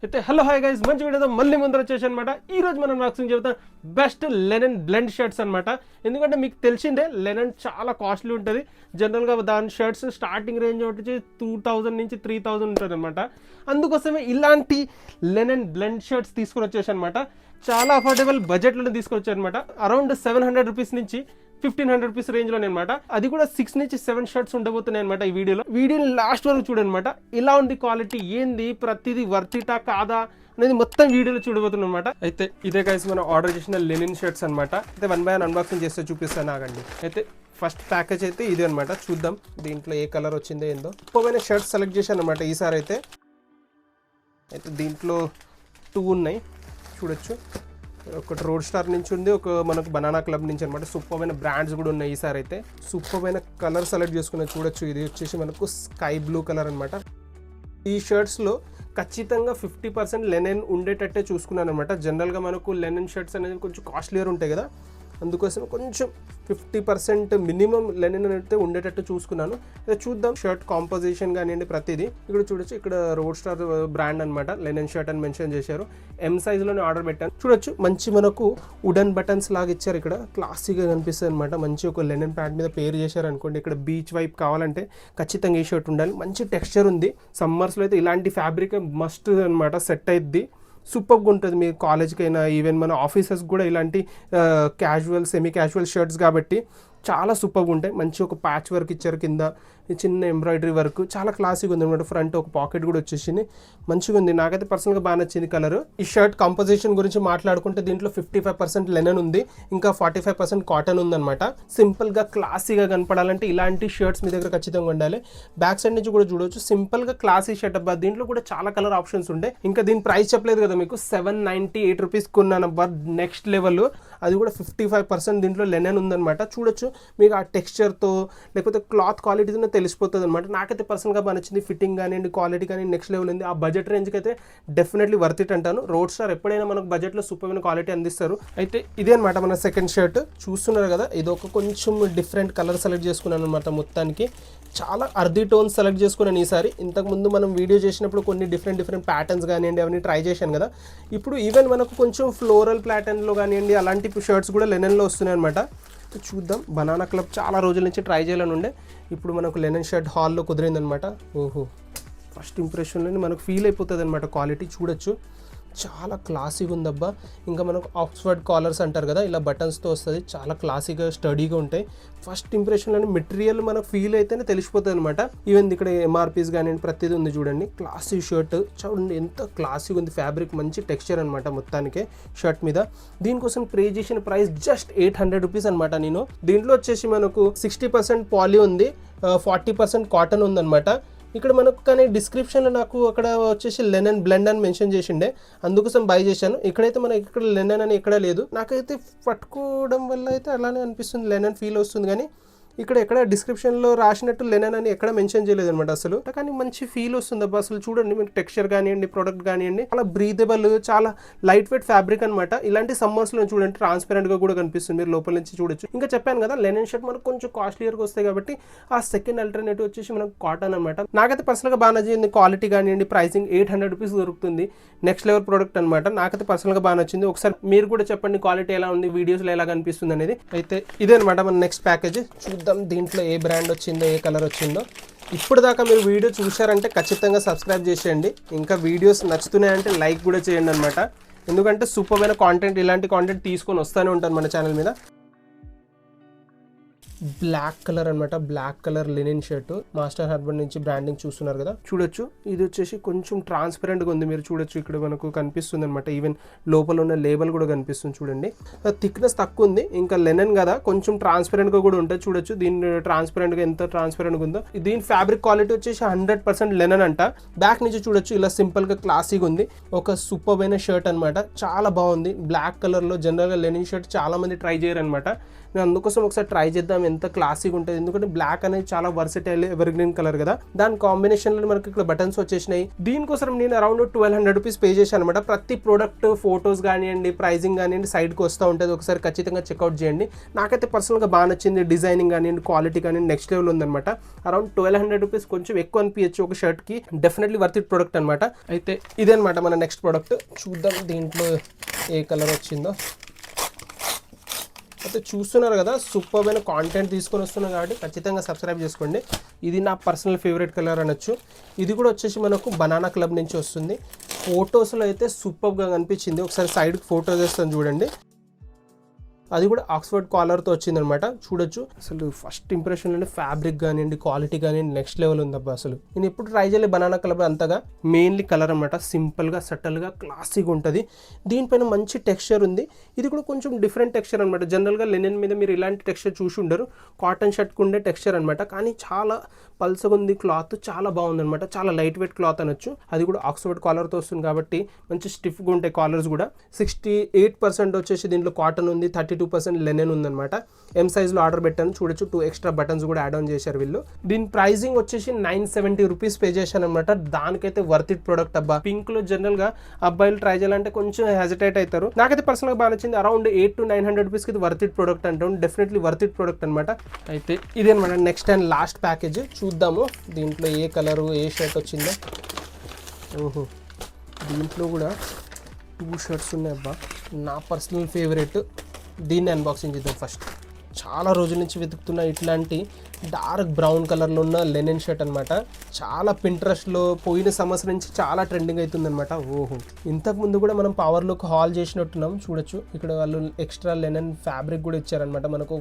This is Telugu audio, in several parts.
అయితే హలో హాయ్ గైస్, మంచి వీడియోతో మళ్ళీ ముందర వచ్చేసి అనమాట. ఈ రోజు మనం బాక్సింగ్ చెబుతాం బెస్ట్ లెనన్ బ్లెండ్ షర్ట్స్ అనమాట. ఎందుకంటే మీకు తెలిసిందే లెనన్ చాలా కాస్ట్లీ ఉంటుంది. జనరల్గా దాని షర్ట్స్ స్టార్టింగ్ రేంజ్ వచ్చి 2000 నుంచి 3000 ఉంటుంది అనమాట. అందుకోసమే ఇలాంటి లెనన్ బ్లెండ్ షర్ట్స్ తీసుకొని వచ్చేసి అనమాట. చాలా అఫోర్డబుల్ బడ్జెట్లో తీసుకొచ్చారు అనమాట. అరౌండ్ 700 రూపీస్ నుంచి 1500 రూపీస్ రేంజ్ లో అనమాట. అది కూడా 6 నుంచి 7 షర్ట్స్ ఉండబోతున్నాయి అనమాట. ఈ వీడియోని లాస్ట్ వరకు చూడనమాట. ఇలా ఉంది క్వాలిటీ, ఏంది ప్రతిదీ వర్తిటా కాదా అనేది మొత్తం వీడియోలో చూడబోతున్నాం అనమాట. అయితే ఇదే గైస్ మనం ఆర్డర్ చేసిన లెనిన్ షర్ట్స్ అనమాట. అయితే 1 బై 1 అన్బాక్సింగ్ చేస్తే చూపిస్తాను ఆగండి. అయితే ఫస్ట్ ప్యాకేజ్ అయితే ఇదే అనమాట. చూద్దాం దీంట్లో ఏ కలర్ వచ్చిందో ఏందో. ఎక్కువైన షర్ట్స్ సెలెక్ట్ చేశాను అనమాట ఈసారి అయితే. దీంట్లో 2 ఉన్నాయి చూడొచ్చు. ఒకటి రోడ్ స్టార్ నుంచి ఉంది, ఒక మనకు బనానా క్లబ్ నుంచి అనమాట. సూపర్మైన బ్రాండ్స్ కూడా ఉన్నాయి ఈసారి అయితే. సూపర్మైన కలర్ సెలెక్ట్ చేసుకున్న చూడొచ్చు. ఇది వచ్చేసి మనకు స్కై బ్లూ కలర్ అనమాట. ఈ షర్ట్స్లో ఖచ్చితంగా 50% లెనిన్ ఉండేటట్టే చూసుకున్నాను అనమాట. జనరల్గా మనకు లెనిన్ షర్ట్స్ అనేది కొంచెం కాస్ట్లీయర్ ఉంటాయి కదా, అందుకోసం కొంచెం 50% మినిమం లెనిన్ అయితే ఉండేటట్టు చూసుకున్నాను. అయితే చూద్దాం షర్ట్ కాంపోజిషన్ కానివ్వండి ప్రతిదీ. ఇక్కడ చూడొచ్చు, ఇక్కడ రోడ్ స్టార్ బ్రాండ్ అనమాట. లెనిన్ షర్ట్ అని మెన్షన్ చేశారు. M సైజ్లోనే ఆర్డర్ పెట్టాను. చూడొచ్చు మంచి మనకు వుడెన్ బటన్స్ లాగా ఇచ్చారు. ఇక్కడ క్లాసీగా కనిపిస్తుంది అనమాట. మంచి ఒక లెనిన్ ప్యాంట్ మీద పేరు చేశారు అనుకోండి. ఇక్కడ బీచ్ వైప్ కావాలంటే ఖచ్చితంగా ఈ షర్ట్ ఉండాలి. మంచి టెక్స్చర్ ఉంది. సమ్మర్స్లో అయితే ఇలాంటి ఫ్యాబ్రిక్ మస్ట్ అనమాట, సెట్ అయ్యిద్ది. సూపర్గా ఉంటుంది. మీ కాలేజ్కి అయినా ఈవెన్ మన ఆఫీసెస్ కూడా ఇలాంటి క్యాజువల్ సెమీ క్యాజువల్ షర్ట్స్ కాబట్టి చాలా సూపర్గా ఉంటాయి. మంచి ఒక ప్యాచ్ వర్క్ ఇచ్చారు, కింద చిన్న ఎంబ్రాయిడరీ వర్క్, చాలా క్లాసిక్గా ఉంది అనమాట. ఫ్రంట్ ఒక పాకెట్ కూడా వచ్చేసింది, మంచిగా ఉంది. నాకైతే పర్సనల్గా బాగా నచ్చింది కలర్. ఈ షర్ట్ కంపోజిషన్ గురించి మాట్లాడుకుంటే దీంట్లో 55% లెనన్ ఉంది, ఇంకా 45% కాటన్ ఉందన్నమాట. సింపుల్గా క్లాసీగా కనపడాలంటే ఇలాంటి షర్ట్స్ మీ దగ్గర ఖచ్చితంగా ఉండాలి. బ్యాక్ సైడ్ నుంచి కూడా చూడవచ్చు, సింపుల్గా క్లాసీ షర్ట్ అబ్బా. దీంట్లో కూడా చాలా కలర్ ఆప్షన్స్ ఉంటాయి. ఇంకా దీని ప్రైస్ చెప్పలేదు కదా మీకు, 798 రూపీస్ కొన్నానబ్బా. Next level. అది కూడా 55% దీంట్లో లెనన్ ఉందన్నమాట. చూడొచ్చు మీకు ఆ టెక్స్చర్తో లేకపోతే క్లాత్ క్వాలిటీతో తెలిసిపోతుంది అనమాట. నాకైతే పర్సనల్గా బాగా నచ్చింది. ఫిట్టింగ్ కానివ్వండి, క్వాలిటీ కానీ నెక్స్ట్ లెవెల్ ఉంది. ఆ బడ్జెట్ రేంజ్కి అయితే డెఫినెట్లీ వర్త్ ఇట్ అంటాను. రోడ్ స్టార్ ఎప్పుడైనా మనకు బడ్జెట్లో సూపర్మైన క్వాలిటీ అందిస్తారు. అయితే ఇదే అనమాట మన సెకండ్ షర్ట్. చూస్తున్నారు కదా, ఇది ఒక కొంచెం డిఫరెంట్ కలర్ సెలెక్ట్ చేసుకున్నాను అనమాట. మొత్తానికి చాలా అర్దీ టోన్స్ సెలెక్ట్ చేసుకున్నాను ఈసారి. ఇంతకుముందు మనం వీడియో చేసినప్పుడు కొన్ని డిఫరెంట్ ప్యాటర్న్స్ కానివ్వండి అవన్నీ ట్రై చేశాను కదా. ఇప్పుడు ఈవెన్ మనకు కొంచెం ఫ్లోరల్ ప్యాటర్న్లో కానివ్వండి అలాంటి షర్ట్స్ కూడా లెనన్లో వస్తున్నాయి అనమాట. చూద్దాం. బనానా క్లబ్ చాలా రోజుల నుంచి ట్రై చేయాలని ఉండే, ఇప్పుడు మనకు లెనన్ షర్ట్ హాల్లో కుదిరిందనమాట. ఓహో, ఫస్ట్ ఇంప్రెషన్లోనే మనకు ఫీల్ అయిపోతుంది అనమాట క్వాలిటీ. చూడొచ్చు చాలా క్లాసీగా ఉందబ్బా. ఇంకా మనకు ఆక్స్ఫర్డ్ కాలర్స్ అంటారు కదా, ఇలా బటన్స్తో వస్తుంది. చాలా క్లాసీగా స్టడీగా ఉంటాయి. ఫస్ట్ ఇంప్రెషన్లోనే మెటీరియల్ మనకు ఫీల్ అయితేనే తెలిసిపోతుంది అనమాట. ఈవెన్ ఇక్కడ MRPs కానీ ప్రతిదీ ఉంది చూడండి. క్లాసీ షర్ట్ చూడండి ఎంత క్లాసీగా ఉంది. ఫ్యాబ్రిక్ మంచి టెక్స్చర్ అనమాట మొత్తానికే షర్ట్ మీద. దీనికోసం పే చేసిన ప్రైస్ జస్ట్ 800 రూపీస్ అనమాట. నేను దీంట్లో వచ్చేసి మనకు 60% పాలీ ఉంది, 40% కాటన్ ఉందన్నమాట. ఇక్కడ మనకు కానీ డిస్క్రిప్షన్లో నాకు అక్కడ వచ్చేసి లెనన్ బ్లెండ్ అని మెన్షన్ చేసిండే, అందుకోసం బై చేశాను. ఇక్కడైతే మనకి ఇక్కడ లెనన్ అని ఎక్కడ లేదు. నాకైతే పట్టుకోవడం వల్ల అయితే అలానే అనిపిస్తుంది, లెనన్ ఫీల్ వస్తుంది. కానీ ఇక్కడ ఎక్కడ డిస్క్రిప్షన్లో రాసినట్టు లెనన్ అని ఎక్కడ మెన్షన్ చేయలేదు అనమాట అసలు. కానీ మంచి ఫీల్ వస్తుంది అబ్బా. అసలు చూడండి మీకు టెక్స్చర్ కానివ్వండి, ప్రోడక్ట్ కానివ్వండి, చాలా బ్రీదబుల్, చాలా లైట్ వెయిట్ ఫ్యాబ్రిక్ అనమాట. ఇలాంటి సమ్మర్స్లో చూడండి ట్రాన్స్పరెంట్గా కూడా కనిపిస్తుంది, మీరు లోపల నుంచి చూడొచ్చు. ఇంకా చెప్పాను కదా లెనిన్ షర్ట్ మనకు కొంచెం కాస్ట్లీయర్గా వస్తాయి కాబట్టి ఆ సెకండ్ ఆల్టర్నేటివ్ వచ్చేసి మనకు కాటన్ అనమాట. నాకైతే పర్సనల్గా బాగా నచ్చింది. క్వాలిటీ కానివ్వండి, ప్రైసింగ్ 800 రూపీస్ దొరుకుతుంది. నెక్స్ట్ లెవెల్ ప్రోడక్ట్ అనమాట. నాకైతే పర్సనల్గా బాగా నచ్చింది. ఒకసారి మీరు కూడా చెప్పండి క్వాలిటీ ఎలా ఉంది, వీడియోస్లో ఎలా కనిపిస్తుంది అనేది. అయితే ఇదే అనమాట మన నెక్స్ట్ ప్యాకేజ్. చూద్దాం దీంట్లో ఏ బ్రాండ్ వచ్చిందో, ఏ కలర్ వచ్చిందో. ఇప్పుడు దాకా మీరు వీడియో చూశారంటే ఖచ్చితంగా సబ్స్క్రైబ్ చేసేయండి. ఇంకా వీడియోస్ నచ్చుతున్నాయంటే లైక్ కూడా చేయండి అనమాట. ఎందుకంటే సూపర్మైన కాంటెంట్, ఇలాంటి కాంటెంట్ తీసుకొని వస్తూనే ఉంటాను మన ఛానల్ మీద. బ్లాక్ కలర్ అనమాట. Black colour linen shirt, master హర్బన్ నుంచి బ్రాండింగ్ చూస్తున్నారు కదా. చూడొచ్చు ఇది వచ్చేసి కొంచెం ట్రాన్స్పరెంట్గా ఉంది. మీరు చూడొచ్చు ఇక్కడ మనకు కనిపిస్తుంది అనమాట. ఈవెన్ లోపల ఉన్న లేబుల్ కూడా కనిపిస్తుంది చూడండి. థిక్నెస్ తక్కువ ఉంది, ఇంకా లెనిన్ కదా కొంచెం ట్రాన్స్పరెంట్గా కూడా ఉంటుంది. చూడొచ్చు దీని ట్రాన్స్పరెంట్గా ఎంత ట్రాన్స్పరెంట్గా ఉందో. దీని ఫ్యాబ్రిక్ క్వాలిటీ వచ్చేసి 100% లెనిన్ అంట. బ్యాక్ నుంచి చూడొచ్చు ఇలా సింపుల్గా క్లాసీగా ఉంది. ఒక సూపర్ అయిన షర్ట్ అనమాట. చాలా బాగుంది. బ్లాక్ కలర్లో జనరల్గా లెనిన్ షర్ట్ చాలా మంది ట్రై చేయరు అనమాట. నేను అందుకోసం ఒకసారి ట్రై చేద్దాం ఎంత క్లాసిక్ ఉంటుంది, ఎందుకంటే బ్లాక్ అనేది చాలా వర్సటైల్ ఎవర్ గ్రీన్ కలర్ కదా, దాని కాంబినేషన్లో మనకి ఇక్కడ బటన్స్ వచ్చేసినాయి. దీనికోసం నేను అరౌండ్ 1200 రూపీస్ పే చేశాను అనమాట. ప్రతి ప్రోడక్ట్ ఫొటోస్ కానివ్వండి, ప్రైజింగ్ కానివ్వండి సైడ్కి వస్తూ ఉంటుంది, ఒకసారి ఖచ్చితంగా చెక్అవుట్ చేయండి. నాకైతే పర్సనల్గా బాగా నచ్చింది, డిజైనింగ్ కానివ్వండి, క్వాలిటీ కానివ్వండి నెక్స్ట్ లెవెల్ ఉందన్నమాట. అరౌండ్ 1200 రూపీస్ కొంచెం ఎక్కువ అనిపించచ్చు ఒక షర్ట్కి, డెఫినెట్లీ వర్త్ ఇట్ ప్రోడక్ట్ అనమాట. అయితే ఇదే అనమాట మన నెక్స్ట్ ప్రోడక్ట్. చూద్దాం దీంట్లో ఏ కలర్ వచ్చిందో. అయితే చూస్తున్నారు కదా, సూపర్ అయిన కాంటెంట్ తీసుకొని వస్తున్నాం కాబట్టి ఖచ్చితంగా సబ్స్క్రైబ్ చేసుకోండి. ఇది నా పర్సనల్ ఫేవరెట్ కలర్ అనొచ్చు. ఇది కూడా వచ్చేసి మనకు బనానా క్లబ్ నుంచి వస్తుంది. ఫొటోస్లో అయితే సూపర్గా కనిపించింది. ఒకసారి సైడ్కి ఫోటో చేస్తాను చూడండి. అది కూడా ఆక్స్ఫర్డ్ కాలర్తో వచ్చిందనమాట. చూడొచ్చు అసలు ఫస్ట్ ఇంప్రెషన్లోనే ఫ్యాబ్రిక్ కానివ్వండి, క్వాలిటీ కానివ్వండి నెక్స్ట్ లెవెల్ ఉందబ్బా. అసలు నేను ఎప్పుడు ట్రై చేయలేదు బనానా కలర్ అంతగా. మెయిన్లీ కలర్ అనమాట, సింపుల్గా సటల్గా క్లాసిక్గా ఉంటుంది. దీనిపైన మంచి టెక్స్చర్ ఉంది. ఇది కూడా కొంచెం డిఫరెంట్ టెక్స్చర్ అనమాట. జనరల్గా లెనిన్ మీద మీరు ఇలాంటి టెక్స్చర్ చూసి ఉండరు, కాటన్ షర్ట్కి ఉండే టెక్స్చర్ అనమాట. కానీ చాలా పల్సగా ఉంది క్లాత్, చాలా బాగుందనమాట. చాలా లైట్ వెయిట్ క్లాత్ అనొచ్చు. అది కూడా ఆక్స్ఫర్డ్ కాలర్తో వస్తుంది కాబట్టి మంచి స్టిఫ్గా ఉంటాయి కాలర్స్ కూడా. 68% వచ్చేసి దీంట్లో కాటన్ ఉంది, 32% లెనిన్ ఉందన్నమాట. ఎం సైజ్లో ఆర్డర్ పెట్టాను. చూడొచ్చు 2 ఎక్స్ట్రా బటన్స్ కూడా యాడ్ ఆన్ చేశారు వీళ్ళు. దీని ప్రైజింగ్ వచ్చేసి 970 రూపీస్ పే చేశాను అనమాట. దానికైతే వర్త్ ఇట్ ప్రోడక్ట్ అబ్బా. పింక్లో జనరల్గా అబ్బాయిలు ట్రై చేయాలంటే కొంచెం హెజిటేట్ అవుతారు. నాకైతే పర్సనల్గా బాగా నచ్చింది. అరౌండ్ 800 to 900 రూపీస్కి ఇది వర్త్ ఇట్ ప్రోడక్ట్ అంటాం. డెఫినెట్లీ వర్త్ ఇట్ ప్రోడక్ట్ అనమాట. అయితే ఇదే అనమాట నెక్స్ట్ అండ్ లాస్ట్ ప్యాకేజ్. చూద్దాము దీంట్లో ఏ కలరు ఏ షర్ట్ వచ్చిందో. ఓహో, దీంట్లో కూడా 2 షర్ట్స్ ఉన్నాయి అబ్బా. నా పర్సనల్ ఫేవరెట్. దీన్ని అన్బాక్సింగ్ చేద్దాం ఫస్ట్. చాలా రోజుల నుంచి వెతుకుతున్న ఇట్లాంటి డార్క్ బ్రౌన్ కలర్లో ఉన్న లెనిన్ షర్ట్ అనమాట. చాలా పింట్రెస్ట్లో పోయిన సంవత్సరం నుంచి చాలా ట్రెండింగ్ అవుతుందన్నమాట. ఓహో, ఇంతకుముందు కూడా మనం పవర్లోకి హాల్ చేసినట్టున్నాం. చూడొచ్చు ఇక్కడ వాళ్ళు ఎక్స్ట్రా లెనిన్ ఫ్యాబ్రిక్ కూడా ఇచ్చారనమాట మనకు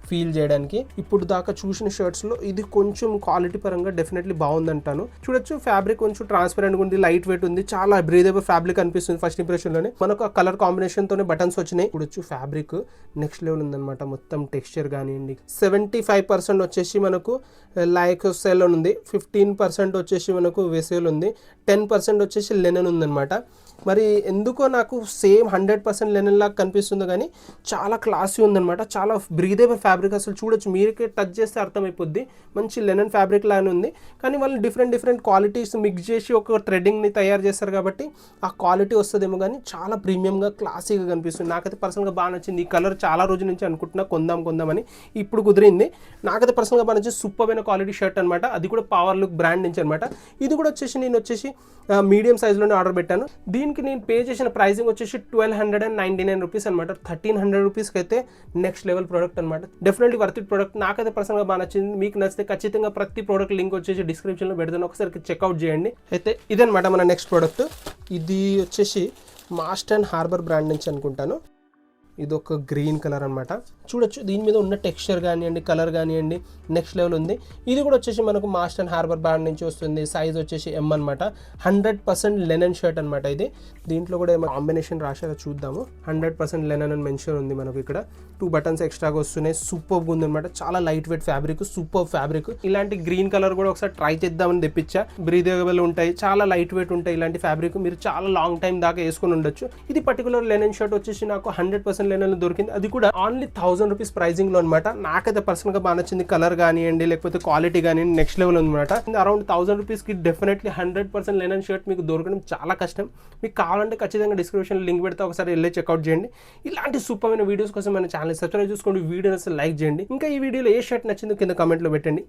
ఫీల్ చేయడానికి. ఇప్పుడు దాకా చూసిన షర్ట్స్లో ఇది కొంచెం క్వాలిటీ పరంగా డెఫినెట్లీ బాగుందంటాను. చూడొచ్చు ఫ్యాబ్రిక్ కొంచెం ట్రాన్స్పరెంట్గా ఉంది, లైట్ వెయిట్ ఉంది, చాలా బ్రీదబుల్ ఫ్యాబ్రిక్ అనిపిస్తుంది ఫస్ట్ ఇంప్రెషన్లోనే. మనకు ఆ కలర్ కాంబినేషన్తోనే బటన్స్ వచ్చినాయి. చూడొచ్చు ఫ్యాబ్రిక్ నెక్స్ట్ లెవెల్ ఉందన్నమాట. మొత్తం టెక్స్చర్ కానివ్వండి. 75% వచ్చేసి మనకు లైక్ సెల్ ఉంది, 15% వచ్చేసి మనకు వెసేల్ ఉంది, 10% వచ్చేసి లెనిన్ ఉందన్నమాట. మరి ఎందుకో నాకు సేమ్ 100% లెనిన్ లాగా కనిపిస్తుంది, కానీ చాలా క్లాసీ ఉందన్నమాట. చాలా బ్రీదేబుల్ ఫ్యాబ్రిక్. అసలు చూడొచ్చు, మీరుకే టచ్ చేస్తే అర్థమైపోద్ది. మంచి లెనిన్ ఫ్యాబ్రిక్ లానే ఉంది, కానీ వాళ్ళు డిఫరెంట్ క్వాలిటీస్ మిక్స్ చేసి ఒక థ్రెడ్డింగ్ని తయారు చేస్తారు కాబట్టి ఆ క్వాలిటీ వస్తుందేమో, కానీ చాలా ప్రీమియంగా క్లాసీగా కనిపిస్తుంది. నాకైతే పర్సనల్గా బాగా నచ్చింది. ఈ కలర్ చాలా రోజుల నుంచి అనుకుంటున్నా కొందామని, ఇప్పుడు కుదిరింది. నాకైతే పర్సనల్గా బాగా నచ్చింది. సూపర్ అయిన క్వాలిటీ షర్ట్ అనమాట. అది కూడా పవర్ లుక్ బ్రాండ్ నుంచి అనమాట. ఇది కూడా వచ్చేసి నేను మీడియం సైజ్లోనే ఆర్డర్ పెట్టాను. దీనికి నేను పే చేసిన ప్రైజింగ్ వచ్చేసి 1299 రూపీస్ అనమాట. 1300 రూపీస్కి అయితే నెక్స్ట్ లెవెల్ ప్రోడక్ట్ అనమాట. Definitely worth it product. నాకైతే పర్సనల్గా బాగా నచ్చింది. మీకు నచ్చితే ఖచ్చితంగా ప్రతి ప్రోడక్ట్ లింక్ వచ్చేసి డిస్క్రిప్షన్లో పెడతాను, ఒకసారి చెక్అవుట్ చేయండి. అయితే ఇదనమాట మన నెక్స్ట్ ప్రోడక్ట్. ఇది వచ్చేసి మాస్ట్ అండ్ హార్బర్ బ్రాండ్ నుంచి అనుకుంటాను. ఇది ఒక గ్రీన్ కలర్ అనమాట. చూడొచ్చు దీని మీద ఉన్న టెక్స్చర్ కానివ్వండి, కలర్ కానివ్వండి నెక్స్ట్ లెవెల్ ఉంది. ఇది కూడా వచ్చేసి మనకు మాస్ట్ అండ్ హార్బర్ బ్రాండ్ నుంచి వస్తుంది. సైజ్ వచ్చేసి M అనమాట. 100% లెనిన్ షర్ట్ అనమాట ఇది. దీంట్లో కూడా ఏమో కాంబినేషన్ రాశారో చూద్దాము. 100% లెనిన్ అని మెన్షన్ ఉంది మనకు. ఇక్కడ 2 బటన్స్ ఎక్స్ట్రాగా వస్తున్నాయి. సూపర్గా ఉంది అనమాట. చాలా light weight fabric, super fabric. ఇలాంటి గ్రీన్ కలర్ కూడా ఒకసారి ట్రై చేద్దామని తెప్పించా. బ్రీదబుల్ ఉంటాయి, చాలా లైట్ వెయిట్ ఉంటాయి. ఇలాంటి ఫ్యాబ్రిక్ మీరు చాలా లాంగ్ టైం దాకా వేసుకొని ఉండొచ్చు. ఇది పర్టికులర్ లెనిన్ షర్ట్ వచ్చేసి నాకు 100% లెనిన్ దొరికింది. అది కూడా ఓన్లీ 1000 రూపీస్ ప్రైజింగ్ లో అనమాట. నాకైతే పర్సనల్ గా బాగా నచ్చింది. కలర్ కానివ్వండి, లేకపోతే క్వాలిటీ కానివ్వండి నెక్స్ట్ లెవెల్ అనమాట. అరౌండ్ 1000 రూపీస్ కి డెఫినెట్లీ 100% లెనిన్ షర్ట్ మీకు దొరకడం చాలా కష్టం. మీకు కావాలంటే ఖచ్చితంగా డిస్క్రిప్షన్ లింక్ పెడితే ఒకసారి వెళ్ళి చెక్అవుట్ చేయండి. ఇలాంటి సూపర్ అయిన వీడియోస్ కోసం మన ఛానల్ సబ్స్క్రైబ్ చేసుకోండి, వీడియోని అసలు లైక్ చేయండి. ఇంకా ఈ వీడియోలో ఏ షర్ట్ నచ్చిందో కింద కామెంట్లో పెట్టండి.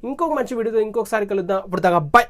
ఇంకొక మంచి వీడియోతో ఇంకొకసారి కలుద్దాం. అప్పుడు దాకా బై.